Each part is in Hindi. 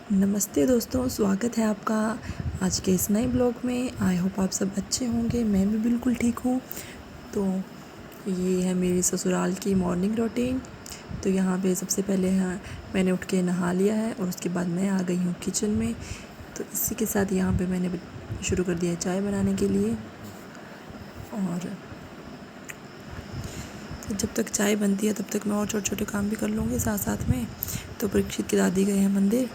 नमस्ते दोस्तों, स्वागत है आपका आज के इस नए ब्लॉग में। आई होप आप सब अच्छे होंगे। मैं भी बिल्कुल ठीक हूँ। तो ये है मेरी ससुराल की मॉर्निंग रूटीन। तो यहाँ पे सबसे पहले मैंने उठ के नहा लिया है और उसके बाद मैं आ गई हूँ किचन में। तो इसी के साथ यहाँ पे मैंने शुरू कर दिया है चाय बनाने के लिए। और तो जब तक चाय बनती है तब तक मैं और छोटे छोटे काम भी कर लूँगी साथ साथ में। तो परीक्षित की दादी गए हैं मंदिर,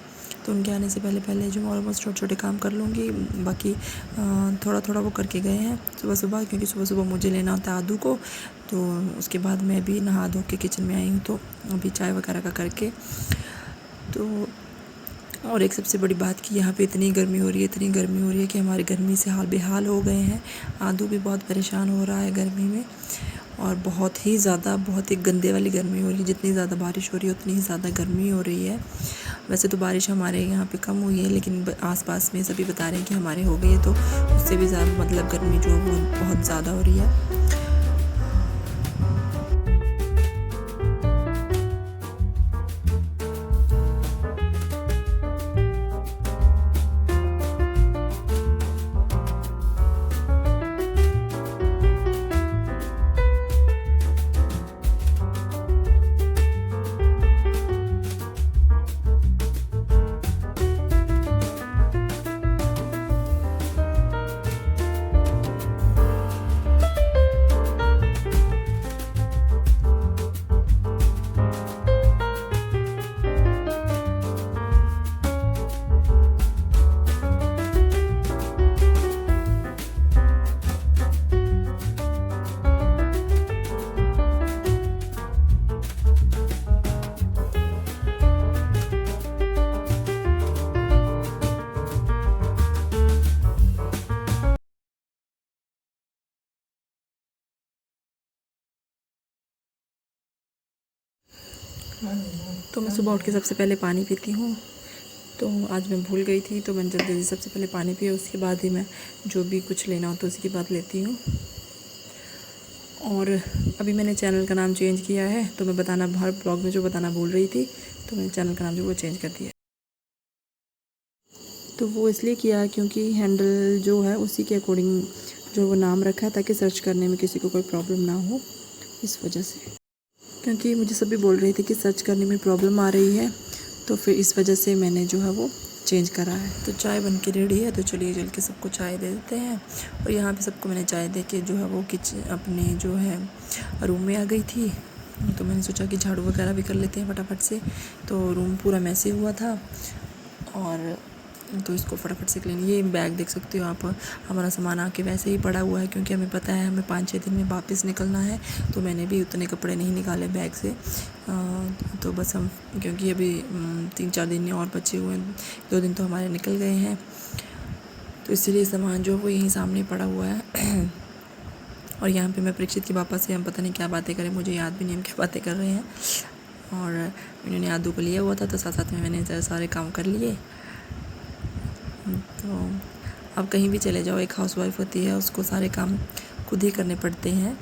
तो उनके आने से पहले पहले जो ऑलमोस्ट छोटे छोटे काम कर लूँगी। बाकी थोड़ा थोड़ा वो करके गए हैं सुबह सुबह, क्योंकि सुबह सुबह मुझे लेना होता है आदू को। तो उसके बाद मैं भी नहा धो के किचन में आई हूँ, तो अभी चाय वगैरह का करके। तो और एक सबसे बड़ी बात कि यहाँ पे इतनी गर्मी हो रही है कि हमारे गर्मी से हाल बेहाल हो गए हैं। आदू भी बहुत परेशान हो रहा है गर्मी में, और बहुत ही गंदे वाली गर्मी हो रही है। जितनी ज़्यादा बारिश हो रही है उतनी ही ज़्यादा गर्मी हो रही है। वैसे तो बारिश हमारे यहाँ पे कम हुई है, लेकिन आसपास में सभी बता रहे हैं कि हमारे हो गई है, तो उससे भी ज़्यादा गर्मी जो है वो बहुत ज़्यादा हो रही है। तो मैं सुबह उठ के सबसे पहले पानी पीती हूँ। तो आज मैं भूल गई थी, तो मैंने जल्दी सबसे पहले पानी पिया। उसके बाद ही मैं जो भी कुछ लेना होता है उसके बाद लेती हूँ। और अभी मैंने चैनल का नाम चेंज किया है, तो मैं बताना हर ब्लॉग में जो बताना भूल रही थी, तो मैंने चैनल का नाम जो वो चेंज कर दिया। तो वो इसलिए किया क्योंकि हैंडल जो है उसी के अकॉर्डिंग जो वो नाम रखा है, ताकि सर्च करने में किसी को कोई प्रॉब्लम ना हो, इस वजह से। क्योंकि मुझे सभी बोल रही थी कि सर्च करने में प्रॉब्लम आ रही है, तो फिर इस वजह से मैंने जो है वो चेंज करा है। तो चाय बन के रेडी है, तो चलिए जल के सबको चाय दे देते हैं। और यहाँ पे सबको मैंने चाय दे के जो है वो किचन अपने जो है रूम में आ गई थी। तो मैंने सोचा कि झाड़ू वगैरह भी कर लेते हैं फटाफट से। तो रूम पूरा मैसी हुआ था, और तो इसको फटाफट से क्लीन। ये बैग देख सकते हो आप, हमारा सामान आके वैसे ही पड़ा हुआ है, क्योंकि हमें पता है हमें 5-6 दिन में वापस निकलना है। तो मैंने भी उतने कपड़े नहीं निकाले बैग से। तो बस हम, क्योंकि अभी 3-4 दिन और बचे हुए हैं, 2 दिन तो हमारे निकल गए हैं, तो इसलिए सामान जो वो यहीं सामने पड़ा हुआ है। और यहाँ पे मैं परीक्षित के पापा से हम पता नहीं क्या बातें करें, मुझे याद भी नहीं हम क्या बातें कर रहे हैं। और इन्होंने आदू को लिया हुआ था, तो साथ साथ में मैंने सारे काम कर लिए। तो अब कहीं भी चले जाओ, एक हाउसवाइफ होती है, उसको सारे काम खुद ही करने पड़ते हैं।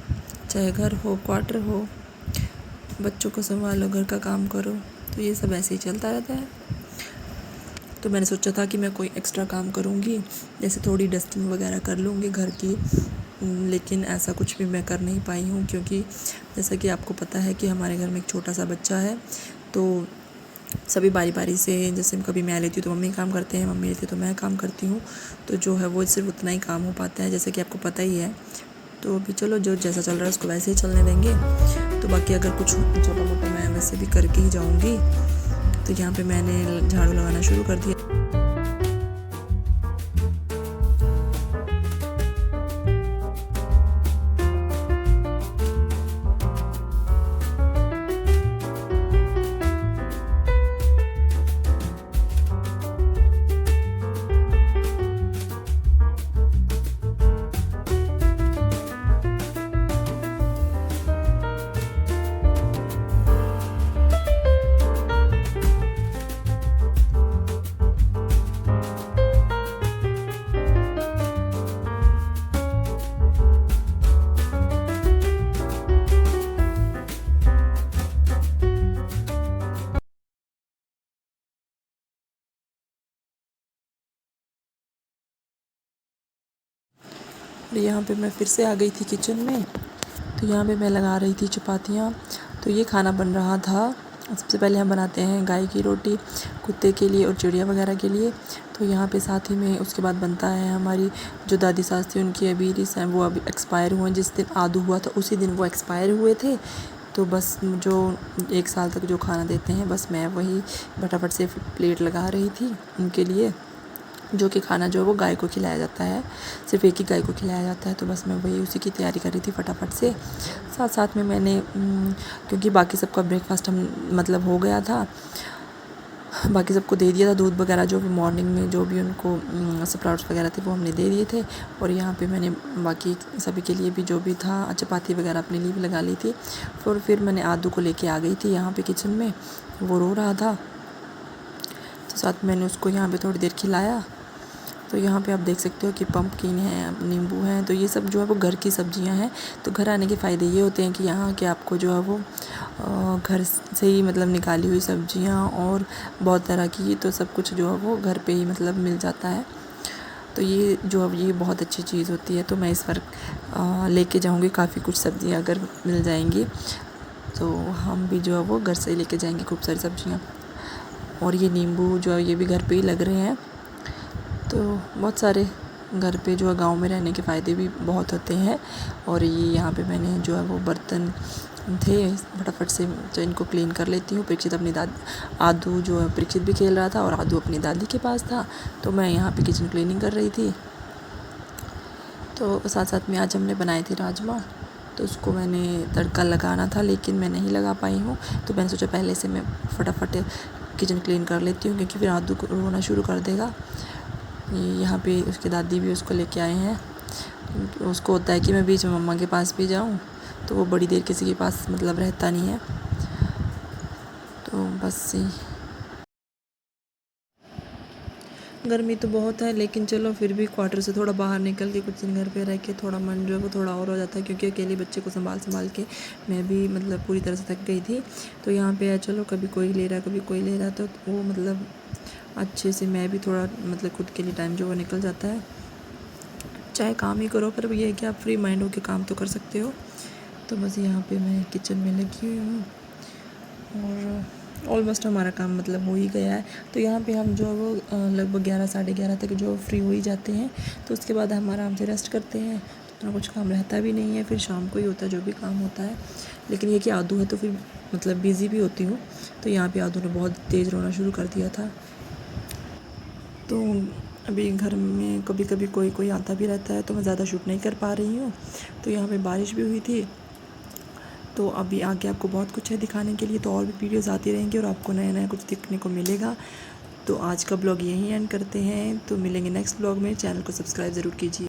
चाहे घर हो, क्वार्टर हो, बच्चों को संभालो, घर का काम करो, तो ये सब ऐसे ही चलता रहता है। तो मैंने सोचा था कि मैं कोई एक्स्ट्रा काम करूँगी, जैसे थोड़ी डस्टिंग वगैरह कर लूँगी घर की, लेकिन ऐसा कुछ भी मैं कर नहीं पाई हूँ, क्योंकि जैसा कि आपको पता है कि हमारे घर में एक छोटा सा बच्चा है। तो सभी बारी बारी से, जैसे कभी मैं लेती हूँ तो मम्मी काम करते हैं, मम्मी लेती है तो मैं काम करती हूँ। तो जो है वो सिर्फ उतना ही काम हो पाता है, जैसे कि आपको पता ही है। तो अभी चलो, जो जैसा चल रहा है उसको वैसे ही चलने देंगे। तो बाकी अगर कुछ छोटा मोटा मैं वैसे भी करके ही जाऊँगी। तो यहाँ पे मैंने झाड़ू लगाना शुरू कर दिया। और यहाँ पे मैं फिर से आ गई थी किचन में। तो यहाँ पे मैं लगा रही थी चपातियाँ। तो ये खाना बन रहा था। सबसे पहले हम बनाते हैं गाय की रोटी कुत्ते के लिए और चिड़िया वगैरह के लिए। तो यहाँ पे साथ ही में उसके बाद बनता है हमारी जो दादी सास थी उनकी अभी रिसेंट वो अभी एक्सपायर हुए। जिस दिन आदू हुआ था उसी दिन वो एक्सपायर हुए थे। तो बस जो 1 साल तक जो खाना देते हैं बस मैं वही फटाफट से प्लेट लगा रही थी उनके लिए, जो कि खाना जो है वो गाय को खिलाया जाता है, सिर्फ एक ही गाय को खिलाया जाता है। तो बस मैं वही उसी की तैयारी कर रही थी फटाफट से। साथ साथ में मैंने क्योंकि बाकी सबका ब्रेकफास्ट हम मतलब हो गया था, बाकी सबको दे दिया था। दूध वगैरह जो भी मॉर्निंग में जो भी उनको स्प्राउट्स वगैरह थे वो हमने दे दिए थे। और यहाँ पे मैंने बाकी सभी के लिए भी जो भी था चपाती वगैरह अपने लिए भी लगा ली थी। फिर मैंने आदू को लेके आ गई थी यहाँ पे किचन में, वो रो रहा था। तो साथ मैंने उसको यहाँ पे थोड़ी देर खिलाया। तो यहाँ पे आप देख सकते हो कि पम्पकिन है, नींबू है। तो ये सब जो है वो घर की सब्जियाँ हैं। तो घर आने के फ़ायदे ये होते हैं कि यहाँ के आपको जो है वो घर से ही मतलब निकाली हुई सब्जियाँ और बहुत तरह की तो सब कुछ जो है वो घर पे ही मतलब मिल जाता है। तो ये जो है ये बहुत अच्छी चीज़ होती है। तो मैं इस बार लेके जाऊँगी काफ़ी कुछ सब्जियाँ अगर मिल जाएंगी तो हम भी जो है वो घर से ही लेके जाएंगे खूब सारी सब्जियाँ। और ये नींबू जो है ये भी घर पे ही लग रहे हैं। तो बहुत सारे घर पे जो है गांव में रहने के फ़ायदे भी बहुत होते हैं। और ये यहाँ पे मैंने जो है वो बर्तन थे फटाफट से जो इनको क्लीन कर लेती हूँ। परीक्षित अपनी आदू जो है परीक्षित भी खेल रहा था और आदू अपनी दादी के पास था। तो मैं यहाँ पे किचन क्लीनिंग कर रही थी। तो साथ साथ में आज हमने बनाए थे राजमा। तो उसको मैंने तड़का लगाना था लेकिन मैं नहीं लगा पाई हूँ। तो मैंने सोचा पहले से मैं फटाफट किचन क्लीन कर लेती हूँ क्योंकि फिर आदू रोना शुरू कर देगा। यहाँ पे उसकी दादी भी उसको लेके आए हैं। उसको होता है कि मैं बीच में मम्मा के पास भी जाऊँ, तो वो बड़ी देर किसी के पास मतलब रहता नहीं है। तो बस गर्मी तो बहुत है लेकिन चलो फिर भी क्वार्टर से थोड़ा बाहर निकल के कुछ दिन घर पे रह के थोड़ा मन जो है वो थोड़ा और हो जाता है। क्योंकि अकेले बच्चे को संभाल के मैं भी मतलब पूरी तरह से थक गई थी। तो यहाँ पे है चलो कभी कोई ले रहा है कभी कोई ले रहा है, तो वो मतलब अच्छे से मैं भी थोड़ा मतलब खुद के लिए टाइम जो वो निकल जाता है। चाहे काम ही करो पर ये है कि आप फ्री माइंड होकर काम तो कर सकते हो। तो बस यहाँ पे मैं किचन में लगी हुई हूँ और ऑलमोस्ट हमारा काम मतलब हो ही गया है। तो यहाँ पे हम जो है वो लगभग 11 साढ़े 11 तक जो फ्री हो ही जाते हैं। तो उसके बाद हम आराम से रेस्ट करते हैं। इतना कुछ काम रहता भी नहीं है, फिर शाम को ही होता है जो भी काम होता है। लेकिन ये कि आदू है तो फिर मतलब बिज़ी भी होती हूँ। तो यहाँ पे आदू ने बहुत तेज़ रोना शुरू कर दिया था। तो अभी घर में कभी कभी कोई आता भी रहता है तो मैं ज़्यादा शूट नहीं कर पा रही हूँ। तो यहाँ पे बारिश भी हुई थी। तो अभी आगे आपको बहुत कुछ है दिखाने के लिए, तो और भी वीडियोज़ आती रहेंगी और आपको नया नया कुछ देखने को मिलेगा। तो आज का ब्लॉग यहीं एंड करते हैं। तो मिलेंगे नेक्स्ट ब्लॉग में। चैनल को सब्सक्राइब ज़रूर कीजिए।